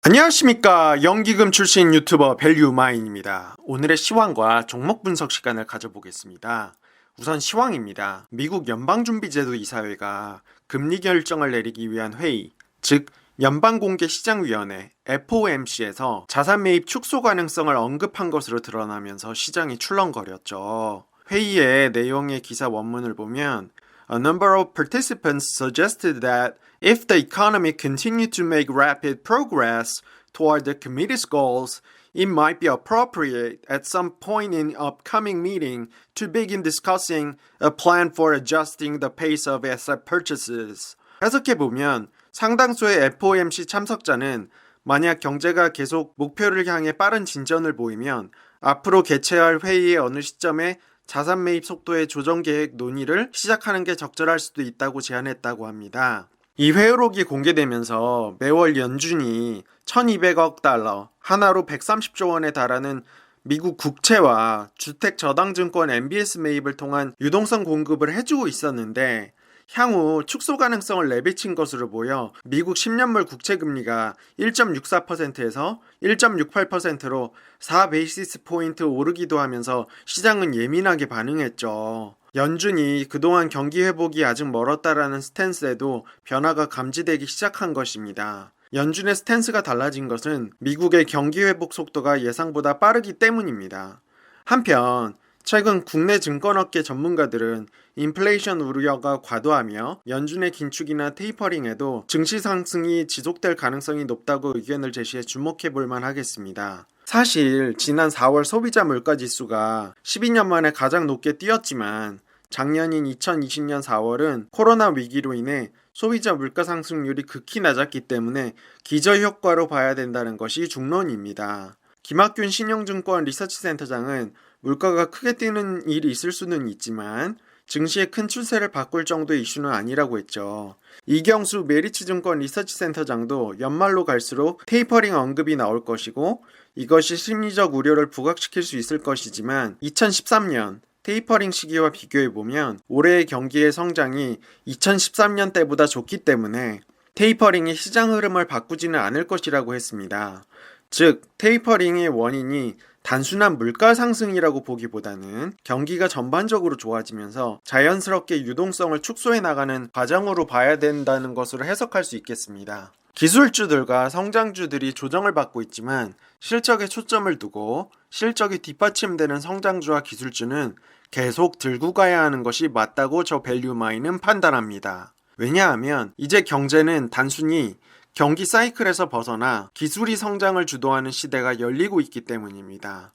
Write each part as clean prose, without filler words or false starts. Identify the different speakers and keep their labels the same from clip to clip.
Speaker 1: 안녕하십니까. 연기금 출신 유튜버 밸류마인입니다. 오늘의 시황과 종목 분석 시간을 가져보겠습니다. 우선 시황입니다. 미국 연방준비제도 이사회가 금리 결정을 내리기 위한 회의, 즉 연방공개시장위원회 FOMC에서 자산 매입 축소 가능성을 언급한 것으로 드러나면서 시장이 출렁거렸죠. 회의의 내용의 기사 원문을 보면 A number of participants suggested that if the economy continued to make rapid progress toward the committee's goals, it might be appropriate at some point in upcoming meeting to begin discussing a plan for adjusting the pace of asset purchases. 해석해보면 상당수의 FOMC 참석자는 만약 경제가 계속 목표를 향해 빠른 진전을 보이면 앞으로 개최할 회의의 어느 시점에 자산 매입 속도의 조정 계획 논의를 시작하는 게 적절할 수도 있다고 제안했다고 합니다. 이 회의록이 공개되면서 매월 연준이 1200억 달러, 하나로 130조 원에 달하는 미국 국채와 주택 저당증권 MBS 매입을 통한 유동성 공급을 해주고 있었는데 향후 축소 가능성을 내비친 것으로 보여 미국 10년물 국채금리가 1.64%에서 1.68%로 4베이시스 포인트 오르기도 하면서 시장은 예민하게 반응했죠. 연준이 그동안 경기 회복이 아직 멀었다라는 스탠스에도 변화가 감지되기 시작한 것입니다. 연준의 스탠스가 달라진 것은 미국의 경기 회복 속도가 예상보다 빠르기 때문입니다. 한편 최근 국내 증권업계 전문가들은 인플레이션 우려가 과도하며 연준의 긴축이나 테이퍼링에도 증시 상승이 지속될 가능성이 높다고 의견을 제시해 주목해 볼 만하겠습니다. 사실 지난 4월 소비자 물가지수가 12년 만에 가장 높게 뛰었지만 작년인 2020년 4월은 코로나 위기로 인해 소비자 물가 상승률이 극히 낮았기 때문에 기저효과로 봐야 된다는 것이 중론입니다. 김학균 신용증권 리서치센터장은 물가가 크게 뛰는 일이 있을 수는 있지만 증시의 큰 추세를 바꿀 정도의 이슈는 아니라고 했죠. 이경수 메리츠증권 리서치센터장도 연말로 갈수록 테이퍼링 언급이 나올 것이고 이것이 심리적 우려를 부각시킬 수 있을 것이지만 2013년 테이퍼링 시기와 비교해보면 올해의 경기의 성장이 2013년 때보다 좋기 때문에 테이퍼링이 시장 흐름을 바꾸지는 않을 것이라고 했습니다. 즉 테이퍼링의 원인이 단순한 물가 상승이라고 보기보다는 경기가 전반적으로 좋아지면서 자연스럽게 유동성을 축소해 나가는 과정으로 봐야 된다는 것으로 해석할 수 있겠습니다. 기술주들과 성장주들이 조정을 받고 있지만 실적에 초점을 두고 실적이 뒷받침되는 성장주와 기술주는 계속 들고 가야 하는 것이 맞다고 저 밸류마인은 판단합니다. 왜냐하면 이제 경제는 단순히 경기 사이클에서 벗어나 기술이 성장을 주도하는 시대가 열리고 있기 때문입니다.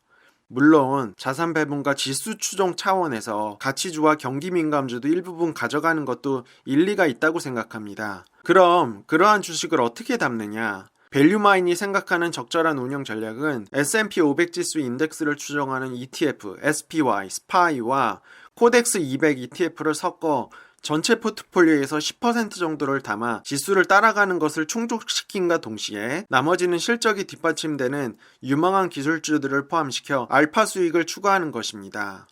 Speaker 1: 물론 자산 배분과 지수 추종 차원에서 가치주와 경기 민감주도 일부분 가져가는 것도 일리가 있다고 생각합니다. 그럼 그러한 주식을 어떻게 담느냐? 밸류마인이 생각하는 적절한 운영 전략은 S&P 500 지수 인덱스를 추정하는 ETF, SPY, SPY와 코덱스 200 ETF를 섞어 전체 포트폴리오에서 10% 정도를 담아 지수를 따라가는 것을 충족시킨과 동시에 나머지는 실적이 뒷받침되는 유망한 기술주들을 포함시켜 알파 수익을 추구하는 것입니다.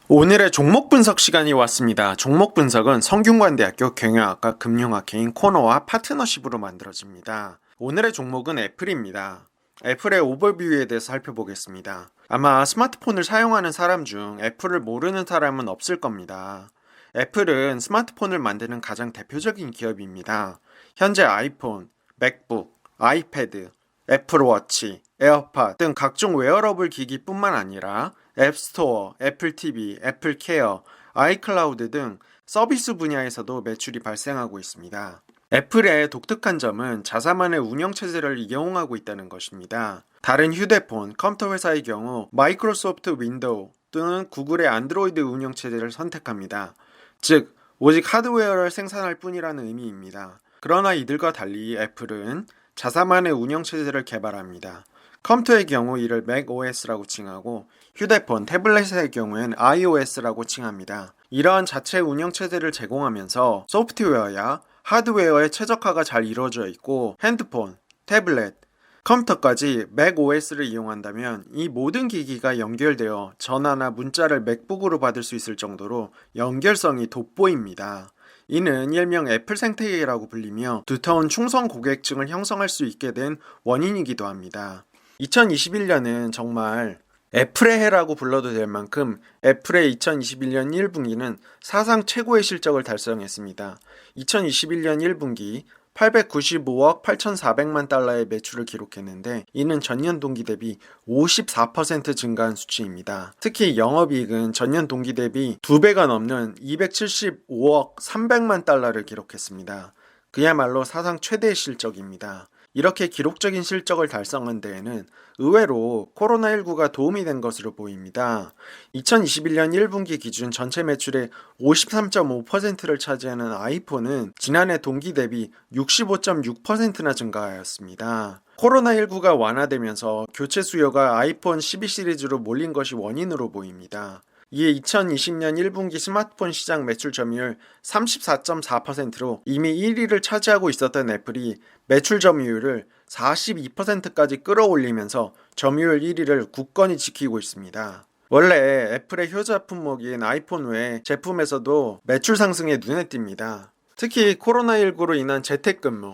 Speaker 1: 오늘의 종목 분석 시간이 왔습니다. 종목 분석은 성균관대학교 경영학과 금융학회인 코너와 파트너십으로 만들어집니다. 오늘의 종목은 애플입니다. 애플의 오버뷰에 대해서 살펴보겠습니다. 아마 스마트폰을 사용하는 사람 중 애플을 모르는 사람은 없을 겁니다. 애플은 스마트폰을 만드는 가장 대표적인 기업입니다. 현재 아이폰, 맥북, 아이패드, 애플워치, 에어팟 등 각종 웨어러블 기기뿐만 아니라 앱스토어, 애플TV, 애플케어, 아이클라우드 등 서비스 분야에서도 매출이 발생하고 있습니다. 애플의 독특한 점은 자사만의 운영체제를 이용하고 있다는 것입니다. 다른 휴대폰, 컴퓨터 회사의 경우 마이크로소프트 윈도우 또는 구글의 안드로이드 운영체제를 선택합니다. 즉, 오직 하드웨어를 생산할 뿐이라는 의미입니다. 그러나 이들과 달리 애플은 자사만의 운영체제를 개발합니다. 컴퓨터의 경우 이를 macOS라고 칭하고 휴대폰, 태블릿의 경우엔 iOS라고 칭합니다. 이러한 자체 운영체제를 제공하면서 소프트웨어야 하드웨어의 최적화가 잘 이루어져 있고 핸드폰, 태블릿, 컴퓨터까지 macOS를 이용한다면 이 모든 기기가 연결되어 전화나 문자를 맥북으로 받을 수 있을 정도로 연결성이 돋보입니다. 이는 일명 애플 생태계라고 불리며 두터운 충성 고객층을 형성할 수 있게 된 원인이기도 합니다. 2021년은 정말 애플의 해라고 불러도 될 만큼 애플의 2021년 1분기는 사상 최고의 실적을 달성했습니다. 2021년 1분기 895억 8,400만 달러의 매출을 기록했는데 이는 전년 동기 대비 54% 증가한 수치입니다. 특히 영업이익은 전년 동기 대비 2배가 넘는 275억 300만 달러를 기록했습니다. 그야말로 사상 최대의 실적입니다. 이렇게 기록적인 실적을 달성한 데에는 의외로 코로나19가 도움이 된 것으로 보입니다. 2021년 1분기 기준 전체 매출의 53.5%를 차지하는 아이폰은 지난해 동기 대비 65.6%나 증가하였습니다. 코로나19가 완화되면서 교체 수요가 아이폰 12 시리즈로 몰린 것이 원인으로 보입니다. 이에 2020년 1분기 스마트폰 시장 매출 점유율 34.4%로 이미 1위를 차지하고 있었던 애플이 매출 점유율을 42%까지 끌어올리면서 점유율 1위를 굳건히 지키고 있습니다. 원래 애플의 효자 품목인 아이폰 외 제품에서도 매출 상승에 눈에 띕니다. 특히 코로나19로 인한 재택근무,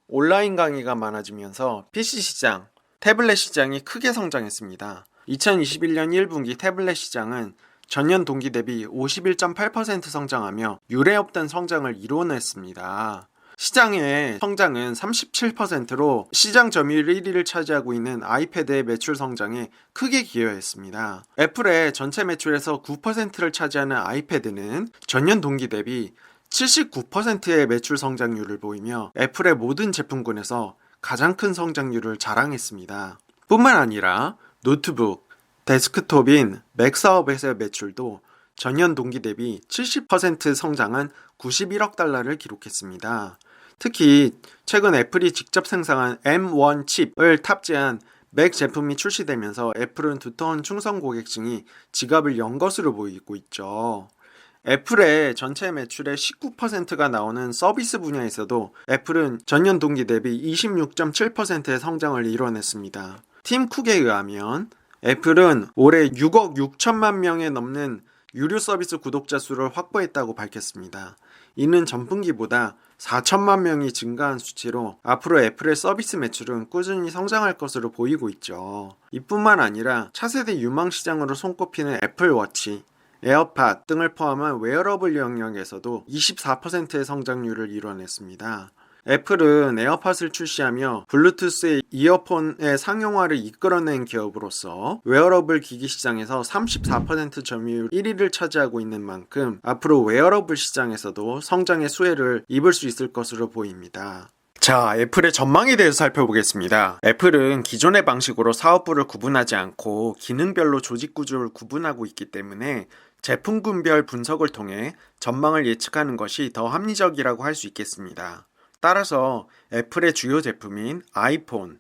Speaker 1: 온라인 강의가 많아지면서 PC 시장, 태블릿 시장이 크게 성장했습니다. 2021년 1분기 태블릿 시장은 전년 동기 대비 51.8% 성장하며 유례 없던 성장을 이뤄냈습니다. 시장의 성장은 37%로 시장 점유율 1위를 차지하고 있는 아이패드의 매출 성장에 크게 기여했습니다. 애플의 전체 매출에서 9%를 차지하는 아이패드는 전년 동기 대비 79%의 매출 성장률을 보이며 애플의 모든 제품군에서 가장 큰 성장률을 자랑했습니다. 뿐만 아니라 노트북, 데스크톱인 맥 사업에서의 매출도 전년 동기 대비 70% 성장한 91억 달러를 기록했습니다. 특히 최근 애플이 직접 생산한 M1 칩을 탑재한 맥 제품이 출시되면서 애플은 두터운 충성 고객층이 지갑을 연 것으로 보이고 있죠. 애플의 전체 매출의 19%가 나오는 서비스 분야에서도 애플은 전년 동기 대비 26.7%의 성장을 이뤄냈습니다. 팀 쿡에 의하면 애플은 올해 6억 6천만 명에 넘는 유료 서비스 구독자 수를 확보했다고 밝혔습니다. 이는 전분기보다 4천만 명이 증가한 수치로 앞으로 애플의 서비스 매출은 꾸준히 성장할 것으로 보이고 있죠. 이뿐만 아니라 차세대 유망 시장으로 손꼽히는 애플워치, 에어팟 등을 포함한 웨어러블 영역에서도 24%의 성장률을 이뤄냈습니다. 애플은 에어팟을 출시하며 블루투스의 이어폰의 상용화를 이끌어낸 기업으로서 웨어러블 기기 시장에서 34% 점유율 1위를 차지하고 있는 만큼 앞으로 웨어러블 시장에서도 성장의 수혜를 입을 수 있을 것으로 보입니다. 자, 애플의 전망에 대해서 살펴보겠습니다. 애플은 기존의 방식으로 사업부를 구분하지 않고 기능별로 조직 구조를 구분하고 있기 때문에 제품군별 분석을 통해 전망을 예측하는 것이 더 합리적이라고 할 수 있겠습니다. 따라서 애플의 주요 제품인 아이폰,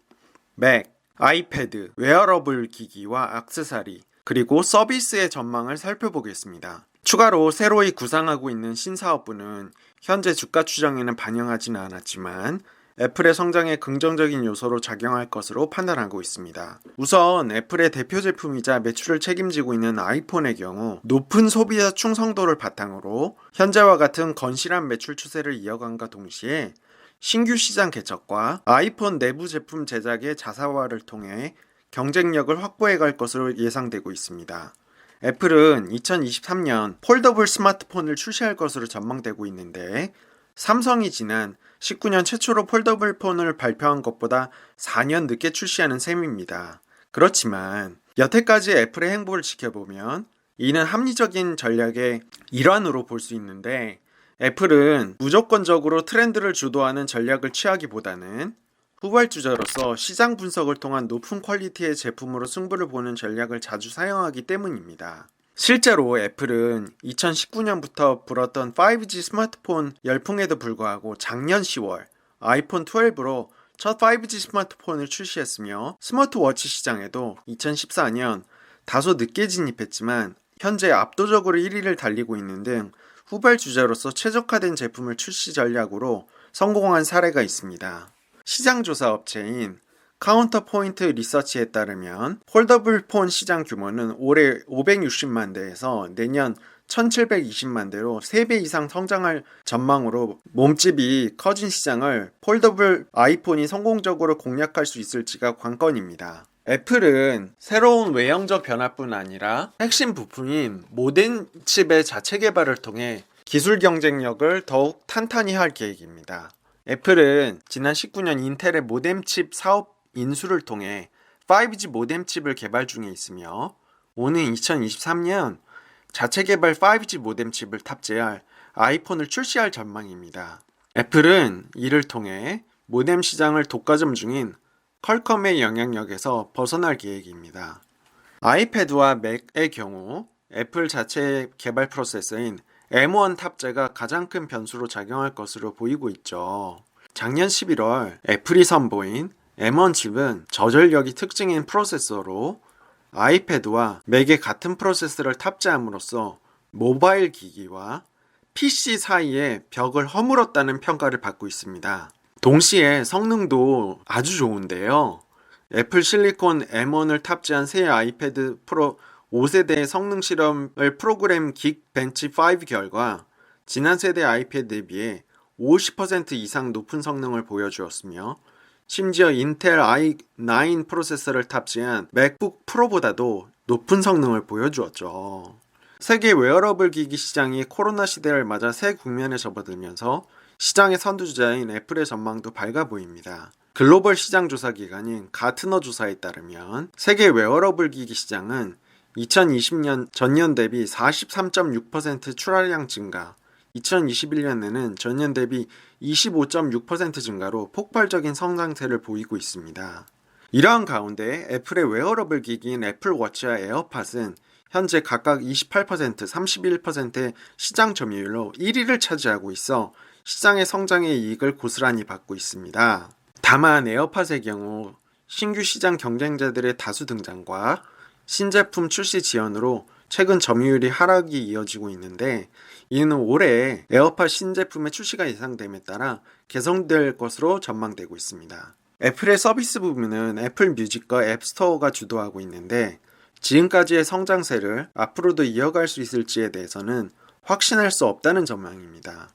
Speaker 1: 맥, 아이패드, 웨어러블 기기와 액세서리, 그리고 서비스의 전망을 살펴보겠습니다. 추가로 새로이 구상하고 있는 신사업부는 현재 주가 추정에는 반영하지는 않았지만 애플의 성장에 긍정적인 요소로 작용할 것으로 판단하고 있습니다. 우선 애플의 대표 제품이자 매출을 책임지고 있는 아이폰의 경우 높은 소비자 충성도를 바탕으로 현재와 같은 건실한 매출 추세를 이어간과 동시에 신규 시장 개척과 아이폰 내부 제품 제작의 자사화를 통해 경쟁력을 확보해 갈 것으로 예상되고 있습니다. 애플은 2023년 폴더블 스마트폰을 출시할 것으로 전망되고 있는데 삼성이 지난 19년 최초로 폴더블 폰을 발표한 것보다 4년 늦게 출시하는 셈입니다. 그렇지만 여태까지 애플의 행보를 지켜보면 이는 합리적인 전략의 일환으로 볼 수 있는데 애플은 무조건적으로 트렌드를 주도하는 전략을 취하기보다는 후발주자로서 시장 분석을 통한 높은 퀄리티의 제품으로 승부를 보는 전략을 자주 사용하기 때문입니다. 실제로 애플은 2019년부터 불었던 5G 스마트폰 열풍에도 불구하고 작년 10월 아이폰 12로 첫 5G 스마트폰을 출시했으며 스마트워치 시장에도 2014년 다소 늦게 진입했지만 현재 압도적으로 1위를 달리고 있는 등 후발주자로서 최적화된 제품을 출시 전략으로 성공한 사례가 있습니다. 시장조사 업체인 카운터포인트 리서치에 따르면 폴더블 폰 시장 규모는 올해 560만 대에서 내년 1720만 대로 3배 이상 성장할 전망으로 몸집이 커진 시장을 폴더블 아이폰이 성공적으로 공략할 수 있을지가 관건입니다. 애플은 새로운 외형적 변화뿐 아니라 핵심 부품인 모뎀 칩의 자체 개발을 통해 기술 경쟁력을 더욱 탄탄히 할 계획입니다. 애플은 지난 19년 인텔의 모뎀 칩 사업 인수를 통해 5G 모뎀 칩을 개발 중에 있으며 오는 2023년 자체 개발 5G 모뎀 칩을 탑재할 아이폰을 출시할 전망입니다. 애플은 이를 통해 모뎀 시장을 독과점 중인 퀄컴의 영향력에서 벗어날 계획입니다. 아이패드와 맥의 경우 애플 자체 개발 프로세서인 M1 탑재가 가장 큰 변수로 작용할 것으로 보이고 있죠. 작년 11월 애플이 선보인 M1 칩은 저전력이 특징인 프로세서로 아이패드와 맥에 같은 프로세서를 탑재함으로써 모바일 기기와 PC 사이에 벽을 허물었다는 평가를 받고 있습니다. 동시에 성능도 아주 좋은데요. 애플 실리콘 M1을 탑재한 새 아이패드 프로 5세대의 성능 실험을 프로그램 긱벤치5 결과 지난 세대 아이패드에 비해 50% 이상 높은 성능을 보여주었으며 심지어 인텔 i9 프로세서를 탑재한 맥북 프로보다도 높은 성능을 보여주었죠. 세계 웨어러블 기기 시장이 코로나 시대를 맞아 새 국면에 접어들면서 시장의 선두주자인 애플의 전망도 밝아 보입니다. 글로벌 시장 조사 기관인 가트너 조사에 따르면 세계 웨어러블 기기 시장은 2020년 전년 대비 43.6% 출하량 증가, 2021년에는 전년 대비 25.6% 증가로 폭발적인 성장세를 보이고 있습니다. 이러한 가운데 애플의 웨어러블 기기인 애플워치와 에어팟은 현재 각각 28%, 31%의 시장 점유율로 1위를 차지하고 있어 시장의 성장의 이익을 고스란히 받고 있습니다. 다만 에어팟의 경우 신규 시장 경쟁자들의 다수 등장과 신제품 출시 지연으로 최근 점유율이 하락이 이어지고 있는데 이는 올해 에어팟 신제품의 출시가 예상됨에 따라 개선될 것으로 전망되고 있습니다. 애플의 서비스 부분은 애플 뮤직과 앱스토어가 주도하고 있는데 지금까지의 성장세를 앞으로도 이어갈 수 있을지에 대해서는 확신할 수 없다는 전망입니다.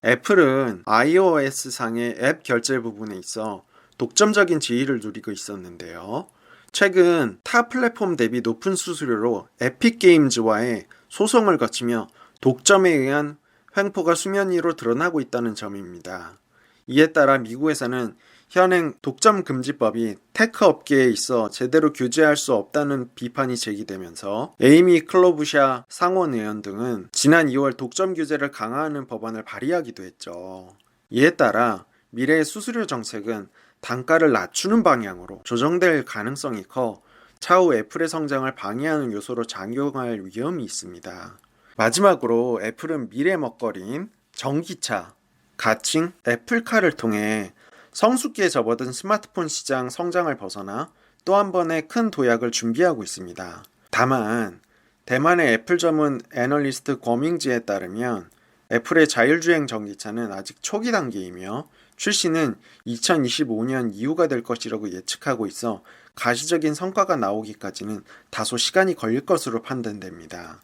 Speaker 1: 애플은 iOS상의 앱 결제 부분에 있어 독점적인 지위를 누리고 있었는데요. 최근 타 플랫폼 대비 높은 수수료로 에픽게임즈와의 소송을 거치며 독점에 의한 횡포가 수면 위로 드러나고 있다는 점입니다. 이에 따라 미국에서는 현행 독점 금지법이 테크 업계에 있어 제대로 규제할 수 없다는 비판이 제기되면서 에이미 클로부샤 상원 의원 등은 지난 2월 독점 규제를 강화하는 법안을 발의하기도 했죠. 이에 따라 미래의 수수료 정책은 단가를 낮추는 방향으로 조정될 가능성이 커 차후 애플의 성장을 방해하는 요소로 작용할 위험이 있습니다. 마지막으로 애플은 미래 먹거리인 전기차, 가칭 애플카를 통해 성숙기에 접어든 스마트폰 시장 성장을 벗어나 또 한 번의 큰 도약을 준비하고 있습니다. 다만 대만의 애플 전문 애널리스트 거밍지에 따르면 애플의 자율주행 전기차는 아직 초기 단계이며 출시는 2025년 이후가 될 것이라고 예측하고 있어 가시적인 성과가 나오기까지는 다소 시간이 걸릴 것으로 판단됩니다.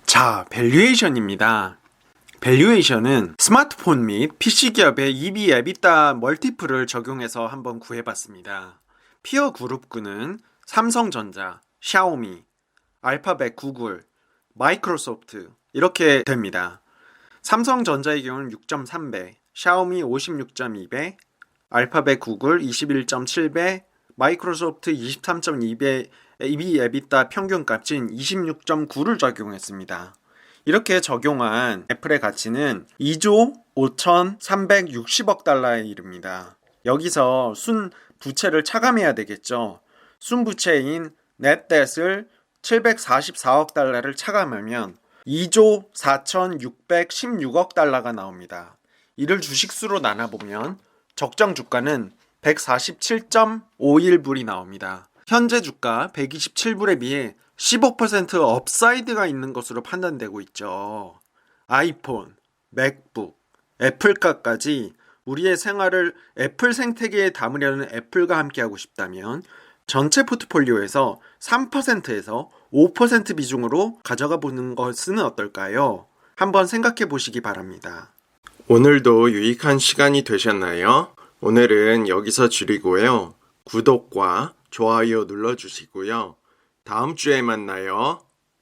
Speaker 1: 자, 밸류에이션입니다. 밸류에이션은 스마트폰 및 PC 기업의 EV 에비타 멀티플을 적용해서 한번 구해봤습니다. 피어 그룹군은 삼성전자, 샤오미, 알파벳 구글, 마이크로소프트 이렇게 됩니다. 삼성전자의 경우는 6.3배, 샤오미 56.2배, 알파벳 구글 21.7배, 마이크로소프트 23.2배 EV 에비타 평균값인 26.9를 적용했습니다. 이렇게 적용한 애플의 가치는 2조 5,360억 달러에 이릅니다. 여기서 순 부채를 차감해야 되겠죠. 순 부채인 넷댓을 744억 달러를 차감하면 2조 4,616억 달러가 나옵니다. 이를 주식수로 나눠보면 적정 주가는 147.51불이 나옵니다. 현재 주가 127불에 비해 15% 업사이드가 있는 것으로 판단되고 있죠. 아이폰, 맥북, 애플카까지 우리의 생활을 애플 생태계에 담으려는 애플과 함께하고 싶다면 전체 포트폴리오에서 3%에서 5% 비중으로 가져가 보는 것은 어떨까요? 한번 생각해 보시기 바랍니다. 오늘도 유익한 시간이 되셨나요? 오늘은 여기서 줄이고요. 구독과 좋아요 눌러주시고요. 다음 주에 만나요.